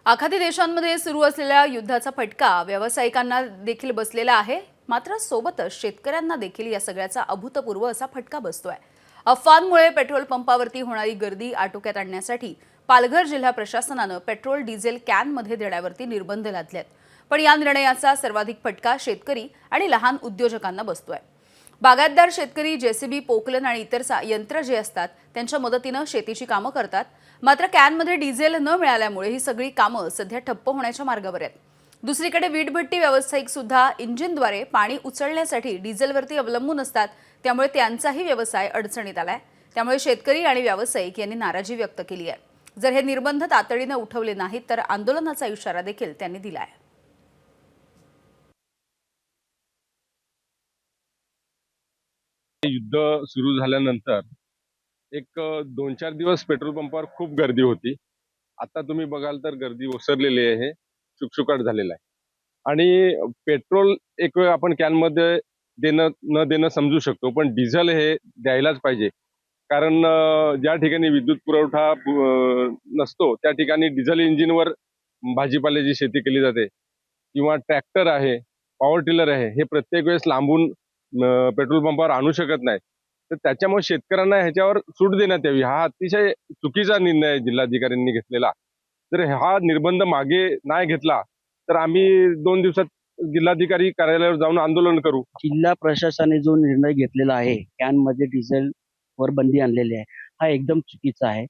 आखाती देशांमध्ये सुरू असलेल्या युद्धाचा फटका व्यावसायिकांना देखील बसलेला आहे, मात्र सोबतच शेतकऱ्यांना देखील या सगळ्याचा अभूतपूर्व असा फटका बसतोय। अफवांमुळे पेट्रोल पंपावरती होणारी गर्दी आटोक्यात आणण्यासाठी पालघर जिल्हा प्रशासनाने पेट्रोल डिझेल कॅनमध्ये देण्यावरती निर्बंध लादलेत। पण या निर्णयाचा सर्वाधिक फटका शेतकरी आणि लहान उद्योजकांना बसतोय। बागायतदार शेतकरी जेसीबी, पोकलन आणि इतर यंत्र जे असतात त्यांच्या मदतीने शेतीची कामं करतात, मात्र कॅनमध्ये डिझेल न मिळाल्यामुळे ही सगळी कामं सध्या ठप्प होण्याच्या मार्गावर आहेत। दुसरीकडे वीटभट्टी व्यावसायिक सुद्धा इंजिनद्वारे पाणी उचलण्यासाठी डिझेलवरती अवलंबून असतात, त्यामुळे त्यांचाही व्यवसाय अडचणीत आलाय। त्यामुळे शेतकरी आणि व्यावसायिक यांनी नाराजी व्यक्त केली आहे। जर हे निर्बंध तातडीने उठवले नाहीत तर आंदोलनाचा इशारा देखील त्यांनी दिला आहे। युद्ध सुरू झाल्यानंतर एक 2-4 दिवस पेट्रोल पंपावर खूप गर्दी होती। आता तुम्ही बघाल तर गर्दी ओसरलेली आहे, शुकशुकाट झालेला आहे। आणि पेट्रोल एक वेळ आपण कॅनमध्ये देणं न देणं समजू शकतो, पण डिझेल हे द्यायलाच पाहिजे। कारण ज्या ठिकाणी विद्युत पुरवठा नसतो त्या ठिकाणी डिझेल इंजिनवर भाजीपाल्याची शेती केली जाते किंवा ट्रॅक्टर आहे, पॉवर टिलर आहे, हे प्रत्येक वेळेस लांबून पेट्रोल पंपावर आणू शकत नाही। तर त्याच्यामुळे शेतकऱ्यांना ह्याच्यावर सूट देण्यात यावी, हा अतिशय चुकीचा निर्णय आहे जिल्हाधिकाऱ्यांनी घेतलेला। जर हा निर्बंध मागे नाही घेतला तर आम्ही 2 दिवसात जिल्हाधिकारी कार्यालयावर जाऊन आंदोलन करू। जिल्हा प्रशासनाने जो निर्णय घेतलेला आहे, कॅनमध्ये डिझेल वर बंदी आणलेली आहे, हा एकदम चुकीचा आहे।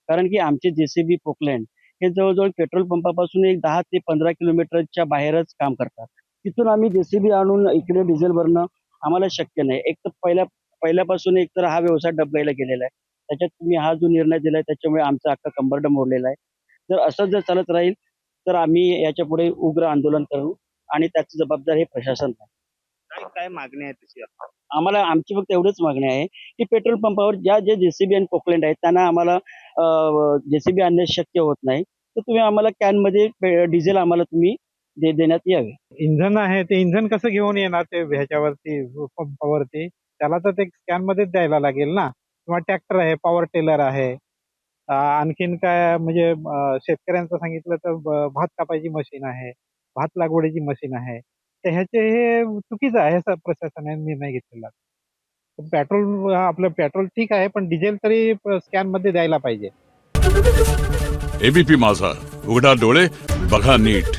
कारण की आमचे जेसीबी, पोकलँड हे जवळजवळ पेट्रोल पंपापासून एक 10 ते 15 किलोमीटरच्या बाहेरच काम करतात। तिथून आम्ही जेसीबी आणून इकडे डिझेल भरणं आम्हाला शक्य नाही। एक तर पहिल्यापासून एक तर हा व्यवसाय डबघाईला गेलेला आहे। त्याच्यात तुम्ही हा जो निर्णय दिलाय त्याच्यामुळे आमचा अख्खा कंबरडं मोडलेला आहे। जर असं जर चालत राहील तर आम्ही याच्यापुढे उग्र आंदोलन करू आणि त्याची जबाबदार हे प्रशासन आहे। काय काय मागणी आहे तशी? आम्हाला आमची फक्त एवढीच मागणी आहे की पेट्रोल पंपावर जे जेसीबी आणि पोकलँड आहेत त्यांना आम्हाला जेसीबी आणणे शक्य होत नाही, तर तुम्ही आम्हाला कॅनमध्ये डिझेल आम्हाला तुम्ही देण्यात यावे। इंधन आहे ते इंधन कसं घेऊन येणार ते ह्याच्यावरती पंपावरती? त्याला तर ते कॅनमध्येच द्यायला लागेल ना। किंवा ट्रॅक्टर आहे, पॉवर टिलर आहे, आणखीन काय म्हणजे शेतकऱ्यांचं सांगितलं तर भात कापायची मशीन आहे, भात लागवडीची मशीन आहे। तर ह्याचे हे चुकीचं आहे प्रशासनाने निर्णय घेतलेला। पेट्रोल आपलं पेट्रोल ठीक आहे, पण डिझेल तरी कॅनमध्ये द्यायला पाहिजे। एबीपी माझा, उघडा डोळे बघा नीट।